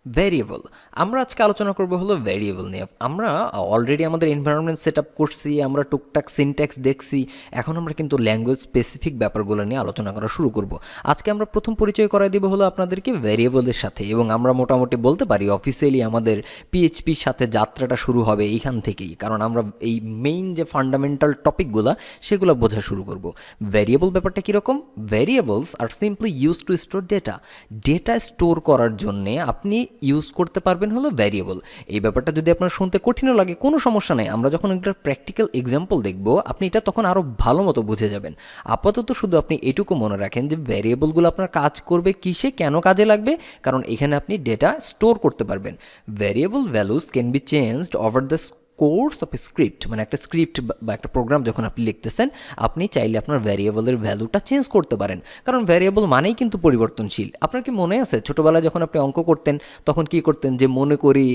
Variable, আমরা আজকে আলোচনা করব হলো ভেরিয়েবল নিয়ে। আমরা অলরেডি আমাদের এনভায়রনমেন্ট সেট আপ করছি, আমরা টুকটাক সিনট্যাক্স দেখছি, এখন আমরা কিন্তু ল্যাঙ্গুয়েজ স্পেসিফিক ব্যাপারগুলো নিয়ে আলোচনা করা শুরু করব। আজকে আমরা প্রথম পরিচয় করাই দিব হলো আপনাদেরকে ভেরিয়েবলের সাথে, এবং আমরা মোটামুটি বলতে পারি অফিসিয়ালি আমাদের পিএইচপির সাথে যাত্রাটা শুরু হবে এইখান থেকেই, কারণ আমরা এই মেইন যে ফান্ডামেন্টাল টপিকগুলো সেগুলো বোঝা শুরু করব। ভেরিয়েবল ব্যাপারটা কীরকম? Variables are simply use to store data. Data store করার জন্যে আপনি ইউজ করতে পারবেন হলো ভ্যারিয়েবল। এই ব্যাপারটা যদি আপনার শুনতে কঠিনও লাগে কোনো সমস্যা নেই, আমরা যখন একটা প্র্যাকটিক্যাল এক্সাম্পল দেখব আপনি এটা তখন আরও ভালো মতো বুঝে যাবেন। আপাতত শুধু আপনি এটুকু মনে রাখেন যে ভ্যারিয়েবলগুলো আপনার কাজ করবে কিসে, কেন কাজে লাগবে, কারণ এখানে আপনি ডেটা স্টোর করতে পারবেন। Variable values can be changed over the course of A script, মানে একটা স্ক্রিপ্ট বা একটা প্রোগ্রাম যখন আপনি লিখতেছেন আপনি চাইলে আপনার ভ্যারিয়েবলের ভ্যালুটা চেঞ্জ করতে পারেন, কারণ ভ্যারিয়েবল মানেই কিন্তু পরিবর্তনশীল। আপনার কি মনে আছে ছোটোবেলায় যখন আপনি অঙ্ক করতেন তখন কি করতেন, যে মনে করি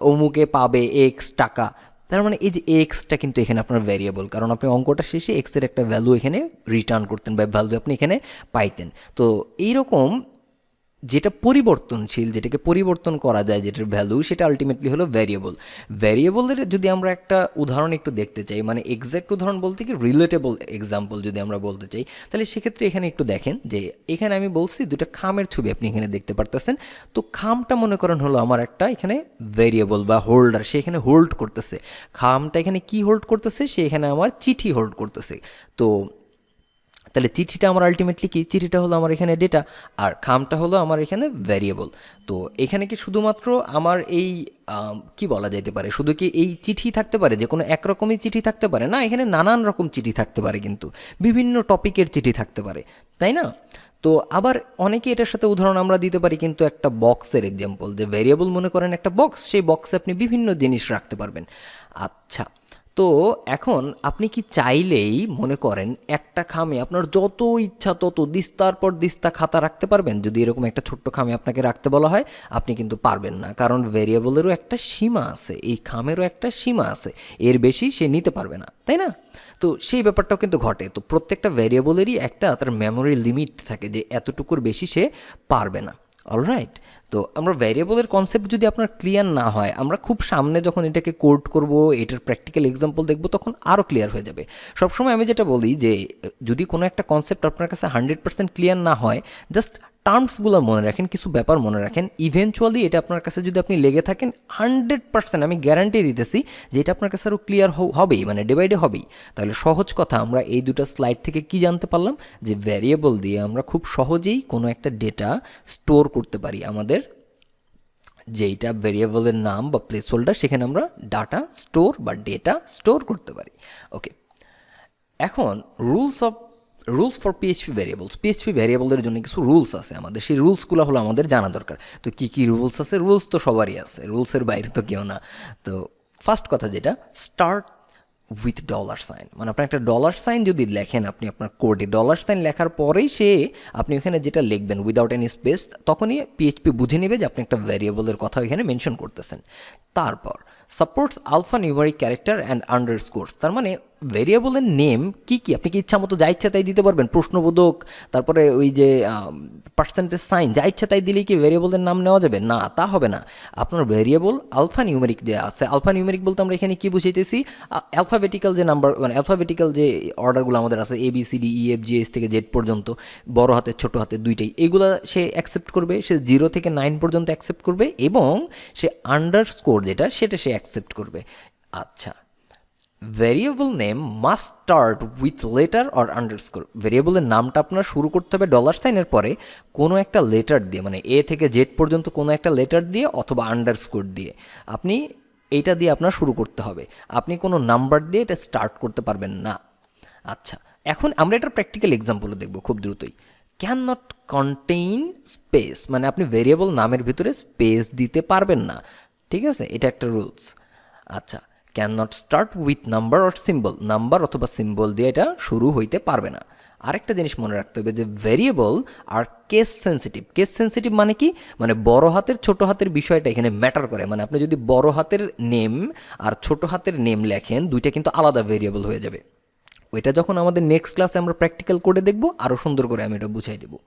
অমুকে পাবে এক্স টাকা, তার মানে এই যে এক্সটা কিন্তু এখানে আপনার ভ্যারিয়েবল, কারণ আপনি অঙ্কটা শেষে এক্সের একটা ভ্যালু এখানে রিটার্ন করতেন বা ভ্যালু আপনি এখানে পাইতেন। তো এইরকম যেটা পরিবর্তনশীল, যেটাকে পরিবর্তন করা যায়, যেটার ভ্যালু, সেটা আলটিমেটলি হলো ভ্যারিয়েবল। ভ্যারিয়েবলের যদি আমরা একটা উদাহরণ একটু দেখতে চাই, মানে এক্স্যাক্ট উদাহরণ বলতে কি রিলেটেবল এক্সাম্পল যদি আমরা বলতে চাই, তাহলে সেক্ষেত্রে এখানে একটু দেখেন যে এখানে আমি বলছি দুটো খামের ছবি আপনি এখানে দেখতে পারতেছেন। তো খামটা মনে করেন হলো আমার একটা এখানে ভ্যারিয়েবল বা হোল্ডার, সে এখানে হোল্ড করতেছে। খামটা এখানে কি হোল্ড করতেছে? সে এখানে আমার চিঠি হোল্ড করতেছে। তো তাহলে চিঠিটা আমার আলটিমেটলি কি? চিঠিটা হলো আমার এখানে ডেটা, আর খামটা হলো আমার এখানে ভ্যারিয়েবল। তো এখানে কি শুধুমাত্র আমার এই কি বলা যেতে পারে, শুধু কি এই চিঠি থাকতে পারে, যে কোনো একরকমই চিঠি থাকতে পারে? না, এখানে নানান রকম চিঠি থাকতে পারে, কিন্তু বিভিন্ন টপিকের চিঠি থাকতে পারে, তাই না? তো আবার অনেকে এটার সাথে উদাহরণ আমরা দিতে পারি কিন্তু একটা বক্সের এক্সাম্পল, যে ভ্যারিয়েবল মনে করেন একটা বক্স, সেই বক্সে আপনি বিভিন্ন জিনিস রাখতে পারবেন। আচ্ছা, তো এখন আপনি কি চাইলেই মনে করেন একটা খামে আপনার যত ইচ্ছা তত দিস্তার পর দিস্তা খাতা রাখতে পারবেন? যদি এরকম একটা ছোট্ট খামে আপনাকে রাখতে বলা হয় আপনি কিন্তু পারবেন না, কারণ ভেরিয়েবলেরও একটা সীমা আছে, এই খামেরও একটা সীমা আছে, এর বেশি সে নিতে পারবে না, তাই না? তো সেই ব্যাপারটাও কিন্তু ঘটে। তো প্রত্যেকটা ভেরিয়েবলেরই একটা তার মেমোরি লিমিট থাকে, যে এতটুকুর বেশি সে পারবে না। অলরাইট, তো আমরা ভ্যারিয়েবলের কনসেপ্ট যদি আপনার ক্লিয়ার না হয়, আমরা খুব সামনে যখন এটাকে কোড করব, এটার প্র্যাকটিক্যাল এক্সাম্পল দেখব, তখন আরও ক্লিয়ার হয়ে যাবে। সবসময় আমি যেটা বলি যে যদি কোনো একটা কনসেপ্ট আপনার কাছে 100% ক্লিয়ার না হয়, জাস্ট টার্মসগুলো মনে রাখেন, কিছু ব্যাপার মনে রাখেন, ইভেনচুয়ালি এটা আপনার কাছে যদি আপনি লেগে থাকেন 100% আমি গ্যারান্টি দিতেছি যে এটা আপনার কাছে আরও ক্লিয়ার হবেই, মানে ডে বাই ডে হবেই। তাহলে সহজ কথা, আমরা এই দুটো স্লাইড থেকে কি জানতে পারলাম, যে ভ্যারিয়েবল দিয়ে আমরা খুব সহজেই কোনো একটা ডেটা স্টোর করতে পারি। আমাদের যেইটা ভেরিয়েবলের নাম বা প্লেস হোল্ডার, সেখানে আমরা ডাটা স্টোর বা ডেটা স্টোর করতে পারি। ওকে, এখন rules for PHP variables. PHP ভ্যারিয়েবলের জন্য কিছু রুলস আছে আমাদের, সেই রুলসগুলো হলো আমাদের জানা দরকার। তো কী কী রুলস আছে? রুলস তো সবারই আছে, রুলসের বাইরে তো কেউ না। তো ফার্স্ট কথা যেটা, স্টার্ট উইথ ডলার সাইন, মানে আপনার একটা ডলার সাইন যদি লেখেন আপনি আপনার কোডে, ডলার সাইন লেখার পরেই আপনি ওখানে যেটা লিখবেন উইদাউট এনি স্পেস, তখনই পিএইচপি বুঝে নেবে যে আপনি একটা ভ্যারিয়েবলের কথা এখানে মেনশন করতেছেন। তারপর supports alphanumeric character and underscores, তার মানে ভেরিয়েবলের নেম কি কি আপনি কি ইচ্ছা মতো যা ইচ্ছা তাই দিতে পারবেন, প্রশ্নবোধক, তারপরে ওই যে পার্সেন্টেজ সাইন, যা ইচ্ছা তাই দিলেই কি ভেরিয়েবলের নাম নেওয়া যাবে? না, তা হবে না। আপনার ভেরিয়েবল আলফা নিউমেরিক যে আছে, আলফা নিউমেরিক বলতে আমরা এখানে কি বুঝাইতেছি, অ্যালফাবেটিক্যাল যে নাম্বার, মানে অ্যালফাবেটিক্যাল যে অর্ডারগুলো আমাদের আছে, A B C D E F G H থেকে জেড পর্যন্ত, বড় হাতের ছোটো হাতের দুইটাই, এগুলো সে অ্যাকসেপ্ট করবে, সে 0 থেকে 9 পর্যন্ত অ্যাকসেপ্ট করবে, এবং সে আন্ডারস্কোর যেটা সেটা সে অ্যাকসেপ্ট করবে। আচ্ছা, variable name must start with letter or underscore. ভেরিয়েবলের নামটা আপনার শুরু করতে হবে ডলার সাইনের পরে কোনো একটা লেটার দিয়ে, মানে এ থেকে জেড পর্যন্ত কোনো একটা লেটার দিয়ে অথবা আন্ডারস্কোর দিয়ে, আপনি এইটা দিয়ে আপনার শুরু করতে হবে। আপনি কোনো নাম্বার দিয়ে এটা স্টার্ট করতে পারবেন না। আচ্ছা, এখন আমরা এটার প্র্যাকটিক্যাল এক্সাম্পলও দেখব খুব দ্রুতই। ক্যান নট কন্টেইন স্পেস, মানে আপনি ভেরিয়েবল নামের ভিতরে স্পেস দিতে পারবেন না, ঠিক আছে? এটা একটা রুলস। আচ্ছা, can not start with number or symbol, number অথবা সিম্বল দিয়ে এটা শুরু হইতে পারবে না। আরেকটা জিনিস মনে রাখতে হবে যে ভেরিয়েবল আর কেস সেন্সিটিভ। কেস সেন্সিটিভ মানে কি? মানে বড় হাতের ছোট হাতের বিষয়টা এখানে ম্যাটার করে, মানে আপনি যদি বড় হাতের নেম আর ছোট হাতের নেম লেখেন, দুইটা কিন্তু আলাদা ভেরিয়েবল হয়ে যাবে। ওইটা যখন আমাদের নেক্সট ক্লাসে আমরা প্র্যাকটিক্যাল করে দেখব, আরও সুন্দর করে আমি এটা বুঝাই দেবো।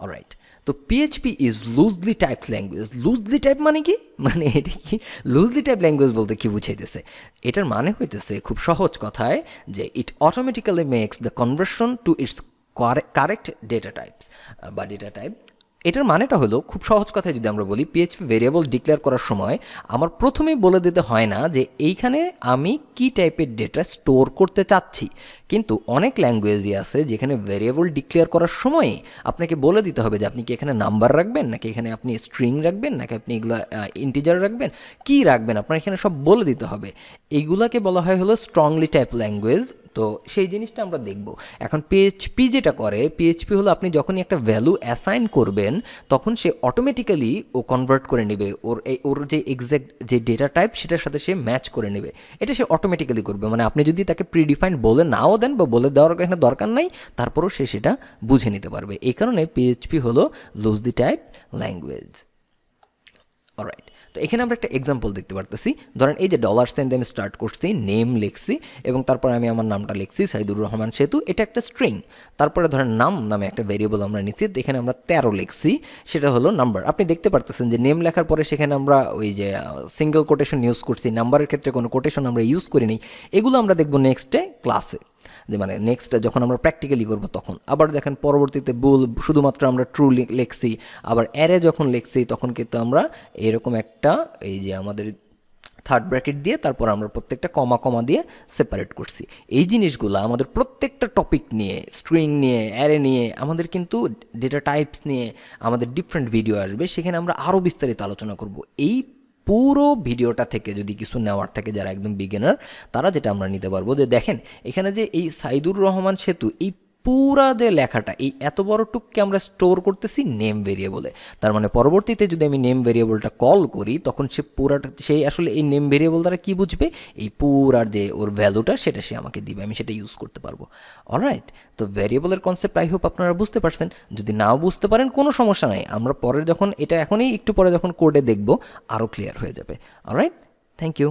অলরাইট, তো PHP is loosely type language. Loosely type মানে কি, মানে এটা কি লুজলি টাইপ ল্যাঙ্গুয়েজ বলতে কি বুঝাইতেছে? এটার মানে হইতেছে খুব সহজ কথায় যে it automatically makes the conversion to its correct data types বা ডেটা টাইপ। এটার মানেটা হলো খুব সহজ কথায় যদি আমরা বলি, পিএইচপি ভেরিয়েবল ডিক্লেয়ার করার সময় আমার প্রথমেই বলে দিতে হয় না যে এইখানে আমি কি টাইপের ডেটা স্টোর করতে চাচ্ছি। কিন্তু অনেক ল্যাঙ্গুয়েজই আছে যেখানে ভেরিয়েবল ডিক্লেয়ার করার সময় আপনাকে বলে দিতে হবে যে আপনি কি এখানে নাম্বার রাখবেন, নাকি এখানে আপনি স্ট্রিং রাখবেন, নাকি আপনি এগুলো ইন্টিজার রাখবেন, কি রাখবেন আপনার এখানে সব বলে দিতে হবে। এইগুলাকে বলা হয় হলো স্ট্রংলি টাইপ ল্যাঙ্গুয়েজ। তো সেই জিনিসটা আমরা দেখব এখন। পিএইচপি যেটা করে, পিএইচপি হলো আপনি যখনই একটা ভ্যালু অ্যাসাইন করবেন তখন সে অটোমেটিক্যালি ও কনভার্ট করে নেবে ওর যে এক্স্যাক্ট যে ডেটা টাইপ সেটার সাথে সে ম্যাচ করে নেবে। এটা সে অটোমেটিক্যালি করবে, মানে আপনি যদি তাকে প্রিডিফাইন বলে নাও দেন বা বলে দেওয়ার এখানে দরকার নাই, তারপরেও সে সেটা বুঝে নিতে পারবে। এই কারণে পিএইচপি হলো লুজলি টাইপ ল্যাঙ্গুয়েজ। অলরাইট, তো এখানে আমরা একটা এক্সাম্পল দেখতে পারতেছি। ধরেন এই যে $সাইন দিয়ে আমি স্টার্ট করছি, নেম লিখছি এবং তারপর আমি আমার নামটা লিখছি সাইদুর রহমান সেতু, এটা একটা স্ট্রিং। তারপরে ধরেন নাম নামে একটা ভেরিয়েবল আমরা নিচ্ছি, এখানে আমরা 13 লিখছি, সেটা হলো নাম্বার। আপনি দেখতে পারতেছেন যে নেম লেখার পরে সেখানে আমরা ওই যে সিঙ্গেল কোটেশন ইউজ করছি, নাম্বারের ক্ষেত্রে কোনো কোটেশন আমরা ইউজ করিনি। এগুলো আমরা দেখবো নেক্সটে ক্লাসে, যে মানে নেক্সট যখন আমরা প্র্যাকটিক্যালি করব তখন। আবার দেখেন পরবর্তীতে বুল শুধুমাত্র আমরা ট্রু লিখছি, আবার অ্যারে যখন লিখছি তখন কিন্তু আমরা এরকম একটা এই যে আমাদের থার্ড ব্র্যাকেট দিয়ে তারপর আমরা প্রত্যেকটা কমা কমা দিয়ে সেপারেট করছি। এই জিনিসগুলো আমাদের প্রত্যেকটা টপিক নিয়ে, স্ট্রিং নিয়ে, অ্যারে নিয়ে, আমাদের কিন্তু ডেটা টাইপস নিয়ে আমাদের ডিফারেন্ট ভিডিও আসবে, সেখানে আমরা আরও বিস্তারিত আলোচনা করব। এই পুরো ভিডিওটা থেকে যদি কিছু নেওয়ার থাকে যারা একদম বিগিনার, তারা যেটা আমরা নিতে পারবো যে দেখেন এখানে যে এই সাইদুর রহমান সেতু, এই পুরা যে লেখাটা এই এত বড় টুককে আমরা স্টোর করতেছি নেম ভেরিয়েবলে। তার মানে পরবর্তীতে যদি আমি নেম ভেরিয়েবলটা কল করি তখন সে পুরাটা, সেই আসলে এই নেম ভেরিয়েবল দ্বারা কী বুঝবে, এই পুরার যে ওর ভ্যালুটা সেটা সে আমাকে দিবে, আমি সেটা ইউজ করতে পারবো। অলরাইট, তো ভেরিয়েবলের কনসেপ্ট আই হোপ আপনারা বুঝতে পারছেন। যদি নাও বুঝতে পারেন কোনো সমস্যা নাই, আমরা পরের যখন এটা এখনই একটু পরে যখন কোডে দেখব আরও ক্লিয়ার হয়ে যাবে। Alright, thank you.